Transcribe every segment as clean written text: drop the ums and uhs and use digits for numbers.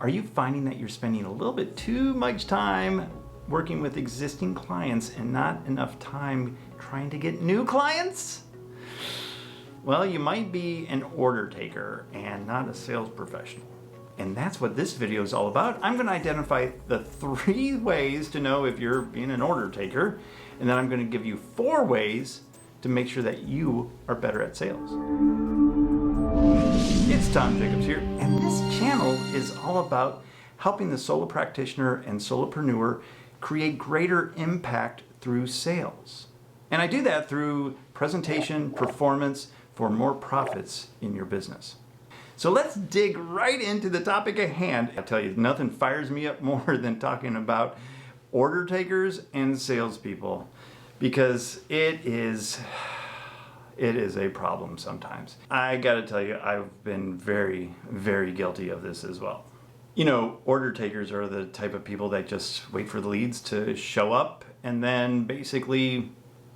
Are you finding that you're spending a little bit too much time working with existing clients and not enough time trying to get new clients? Well, you might be an order taker and not a sales professional. And that's what this video is all about. I'm going to identify the 3 ways to know if you're being an order taker, and then I'm going to give you 4 ways to make sure that you are better at sales. It's Tom Jacobs here, and this channel is all about helping the solo practitioner and solopreneur create greater impact through sales. And I do that through presentation, performance, for more profits in your business. So let's dig right into the topic at hand. I'll tell you, nothing fires me up more than talking about order takers and salespeople, because it is a problem sometimes. I gotta tell you, I've been very, very guilty of this as well. You know, order takers are the type of people that just wait for the leads to show up and then basically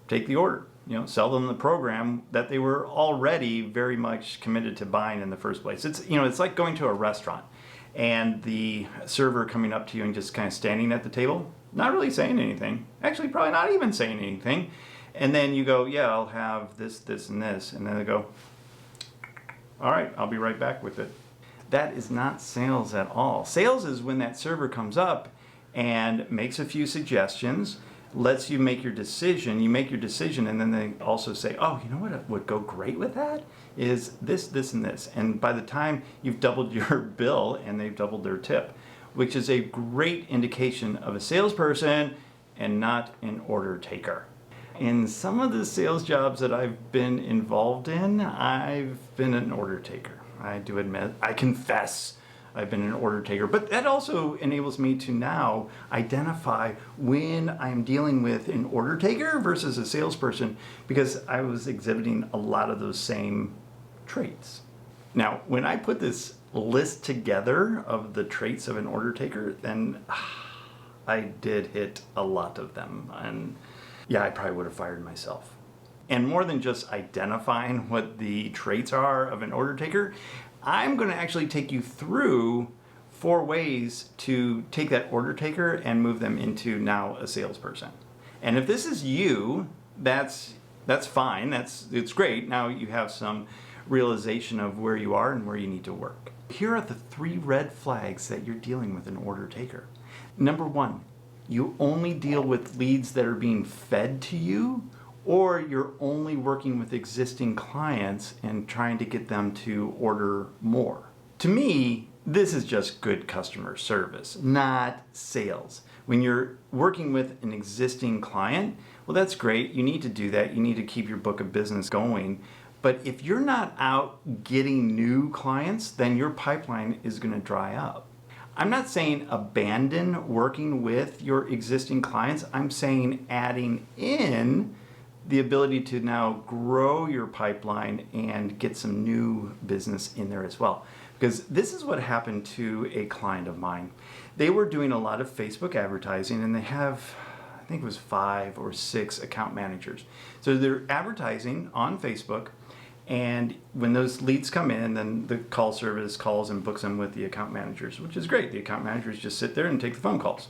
take the order. You know, sell them the program that they were already very much committed to buying in the first place. It's like going to a restaurant and the server coming up to you and just kind of standing at the table, not really saying anything, actually probably not even saying anything. And then you go, yeah, I'll have this, this, and this. And then they go, all right, I'll be right back with it. That is not sales at all. Sales is when that server comes up and makes a few suggestions, lets you make your decision. You make your decision, and then they also say, oh, you know what would go great with that is this, this, and this. And by the time you've doubled your bill and they've doubled their tip, which is a great indication of a salesperson and not an order taker. In some of the sales jobs that I've been involved in, I've been an order taker. I do admit, I confess, I've been an order taker, but that also enables me to now identify when I'm dealing with an order taker versus a salesperson, because I was exhibiting a lot of those same traits. Now, when I put this list together of the traits of an order taker, then I did hit a lot of them, and yeah, I probably would have fired myself. And more than just identifying what the traits are of an order taker, I'm going to actually take you through 4 ways to take that order taker and move them into now a salesperson. And if this is you, that's fine. It's great. Now you have some realization of where you are and where you need to work. Here are the 3 red flags that you're dealing with an order taker. Number 1, you only deal with leads that are being fed to you, or you're only working with existing clients and trying to get them to order more. To me, this is just good customer service, not sales. When you're working with an existing client, well, that's great. You need to do that. You need to keep your book of business going. But if you're not out getting new clients, then your pipeline is going to dry up. I'm not saying abandon working with your existing clients. I'm saying adding in the ability to now grow your pipeline and get some new business in there as well. Because this is what happened to a client of mine. They were doing a lot of Facebook advertising, and they have, I think it was 5 or 6 account managers. So they're advertising on Facebook, and when those leads come in, then the call service calls and books them with the account managers, which is great. The account managers just sit there and take the phone calls.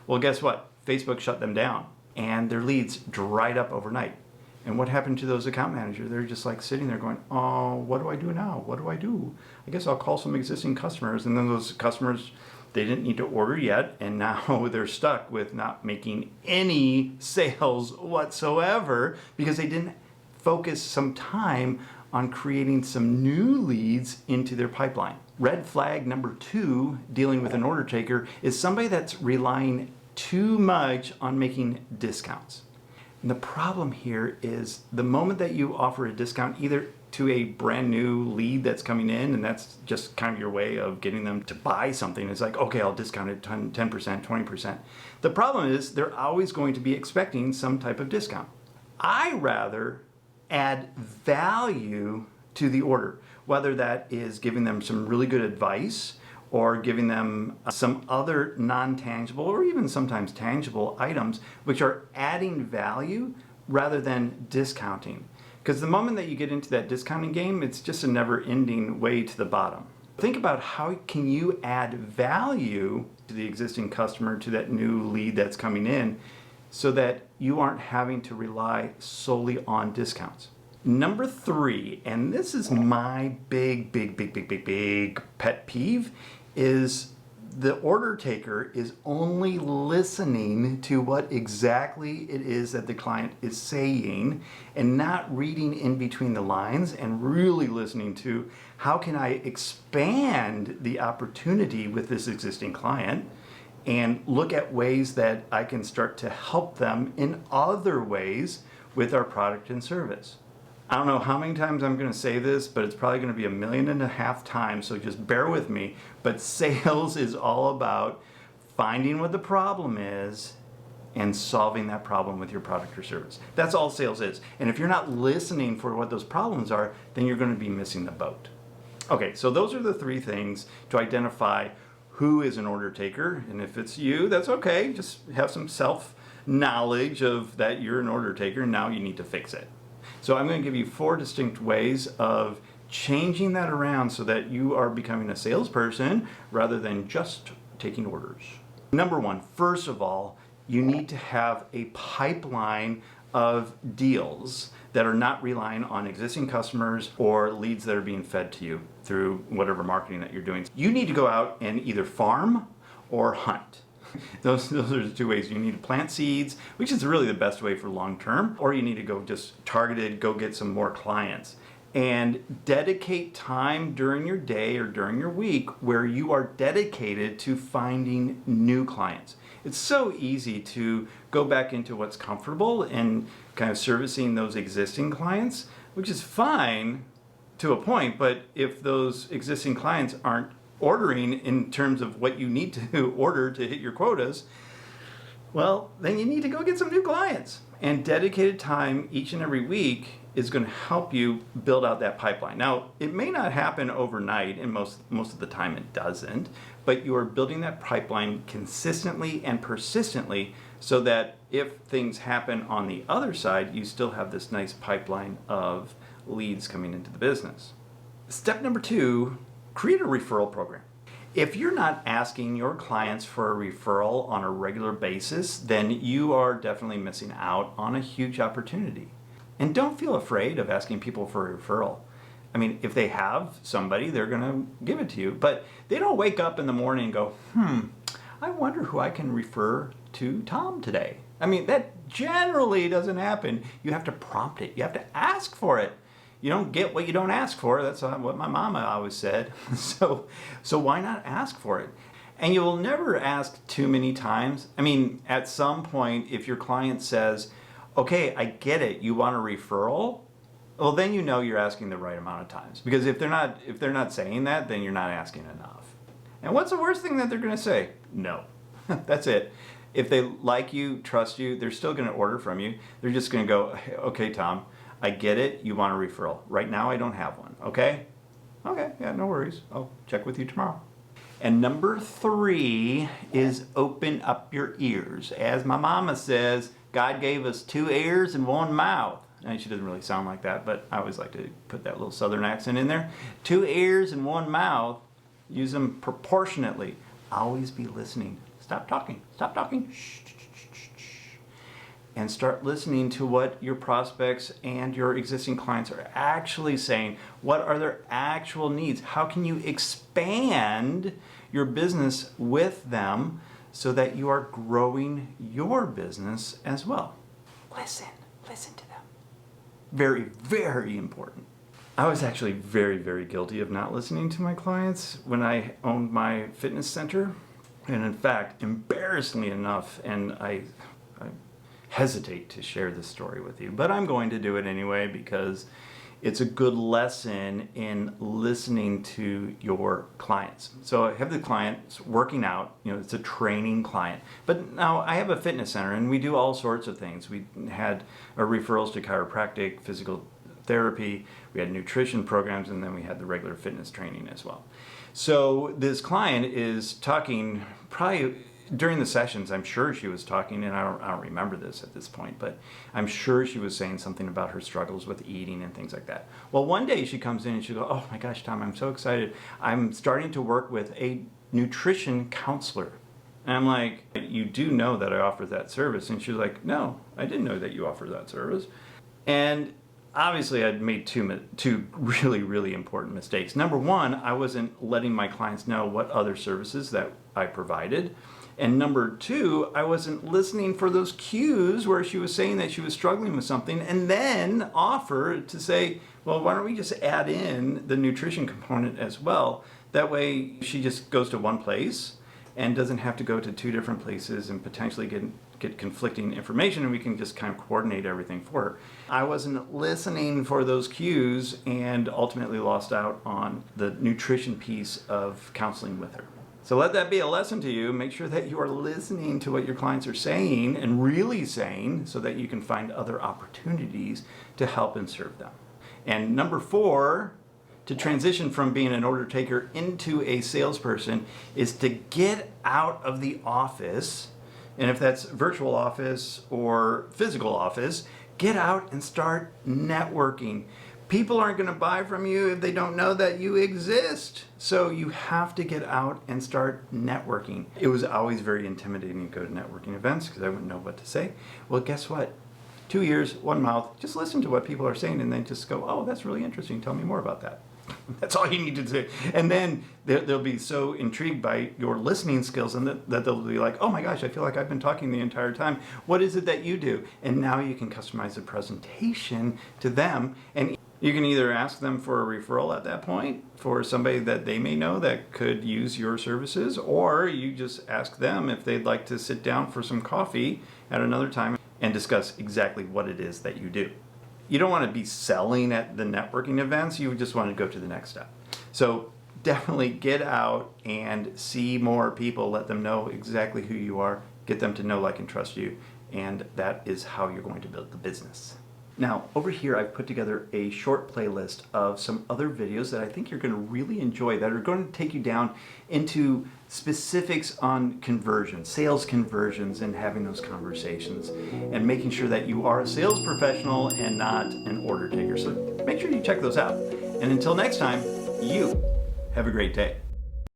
Well, guess what? Facebook shut them down, and their leads dried up overnight. And what happened to those account managers? They're just like sitting there going, oh, what do I do now? What do I do? I guess I'll call some existing customers. And then those customers, they didn't need to order yet, and now they're stuck with not making any sales whatsoever because they didn't focus some time on creating some new leads into their pipeline. Red flag number 2, dealing with an order taker, is somebody that's relying too much on making discounts. And the problem here is the moment that you offer a discount either to a brand new lead that's coming in, and that's just kind of your way of getting them to buy something. It's like, okay, I'll discount it 10%, 20%. The problem is they're always going to be expecting some type of discount. I rather add value to the order, whether that is giving them some really good advice or giving them some other non-tangible or even sometimes tangible items which are adding value rather than discounting. Because the moment that you get into that discounting game, it's just a never-ending way to the bottom. Think about how can you add value to the existing customer, to that new lead that's coming in, so that you aren't having to rely solely on discounts. Number 3, and this is my big pet peeve, is the order taker is only listening to what exactly it is that the client is saying and not reading in between the lines and really listening to how can I expand the opportunity with this existing client and look at ways that I can start to help them in other ways with our product and service. I don't know how many times I'm going to say this, but it's probably going to be 1.5 million times, so just bear with me. But sales is all about finding what the problem is and solving that problem with your product or service. That's all sales is. And if you're not listening for what those problems are, then you're going to be missing the boat. Okay, so those are the 3 things to identify who is an order taker. And if it's you, that's okay. Just have some self-knowledge of that you're an order taker, and now you need to fix it. So I'm going to give you 4 distinct ways of changing that around so that you are becoming a salesperson rather than just taking orders. Number 1, first of all, you need to have a pipeline of deals that are not relying on existing customers or leads that are being fed to you through whatever marketing that you're doing. You need to go out and either farm or hunt. Those are the 2 ways. You need to plant seeds, which is really the best way for long term, or you need to go just targeted, go get some more clients. And dedicate time during your day or during your week where you are dedicated to finding new clients. It's so easy to go back into what's comfortable and kind of servicing those existing clients, which is fine to a point, but if those existing clients aren't ordering in terms of what you need to order to hit your quotas, well, then you need to go get some new clients. And dedicated time each and every week is going to help you build out that pipeline. Now, it may not happen overnight, and most of the time it doesn't, but you are building that pipeline consistently and persistently so that if things happen on the other side, you still have this nice pipeline of leads coming into the business. Step number 2, create a referral program. If you're not asking your clients for a referral on a regular basis, then you are definitely missing out on a huge opportunity. And don't feel afraid of asking people for a referral. I mean, if they have somebody, they're going to give it to you. But they don't wake up in the morning and go, I wonder who I can refer to Tom today. I mean, that generally doesn't happen. You have to prompt it. You have to ask for it. You don't get what you don't ask for. That's what my mama always said. So why not ask for it? And you will never ask too many times. I mean, at some point, if your client says, okay, I get it, you want a referral, well, then you know you're asking the right amount of times. Because if they're not saying that, then you're not asking enough. And what's the worst thing that they're going to say? No. That's it. If they like you, trust you, they're still going to order from you. They're just going to go, okay, Tom, I get it, you want a referral. Right now I don't have one, okay? Okay, yeah, no worries. I'll check with you tomorrow. And number 3 is open up your ears. As my mama says, God gave us 2 ears and 1 mouth. And she doesn't really sound like that, but I always like to put that little southern accent in there. 2 ears and 1 mouth, use them proportionately. Always be listening. Stop talking, shh. And start listening to what your prospects and your existing clients are actually saying. What are their actual needs? How can you expand your business with them so that you are growing your business as well? Listen to them. Very, very important. I was actually very, very guilty of not listening to my clients when I owned my fitness center. And in fact, embarrassingly enough, and I hesitate to share this story with you, but I'm going to do it anyway because it's a good lesson in listening to your clients. So I have the clients working out, it's a training client. But now I have a fitness center and we do all sorts of things. We had referrals to chiropractic, physical therapy, we had nutrition programs, and then we had the regular fitness training as well. So this client is talking probably during the sessions, I'm sure she was talking, and I don't remember this at this point, but I'm sure she was saying something about her struggles with eating and things like that. Well, one day she comes in and she goes, "Oh my gosh, Tom, I'm so excited. I'm starting to work with a nutrition counselor." And I'm like, "You do know that I offer that service?" And she's like, "No, I didn't know that you offer that service." And obviously I'd made two really, really important mistakes. Number one, I wasn't letting my clients know what other services that I provided. And number two, I wasn't listening for those cues where she was saying that she was struggling with something and then offer to say, "Well, why don't we just add in the nutrition component as well?" That way she just goes to one place and doesn't have to go to two different places and potentially get conflicting information, and we can just kind of coordinate everything for her. I wasn't listening for those cues and ultimately lost out on the nutrition piece of counseling with her. So let that be a lesson to you. Make sure that you are listening to what your clients are saying and really saying, so that you can find other opportunities to help and serve them. And number four, to transition from being an order taker into a salesperson, is to get out of the office. And if that's virtual office or physical office, get out and start networking. People aren't going to buy from you if they don't know that you exist. So you have to get out and start networking. It was always very intimidating to go to networking events because I wouldn't know what to say. Well, guess what? 2 ears, one mouth. Just listen to what people are saying and then just go, "Oh, that's really interesting. Tell me more about that." That's all you need to do. And then they'll be so intrigued by your listening skills, and that they'll be like, "Oh my gosh, I feel like I've been talking the entire time. What is it that you do?" And now you can customize the presentation to them. And you can either ask them for a referral at that point for somebody that they may know that could use your services, or you just ask them if they'd like to sit down for some coffee at another time and discuss exactly what it is that you do. You don't want to be selling at the networking events. You just want to go to the next step. So definitely get out and see more people. Let them know exactly who you are. Get them to know, like, and trust you. And that is how you're going to build the business. Now, over here, I've put together a short playlist of some other videos that I think you're going to really enjoy, that are going to take you down into specifics on conversions, sales conversions, and having those conversations, and making sure that you are a sales professional and not an order taker. So make sure you check those out. And until next time, you have a great day.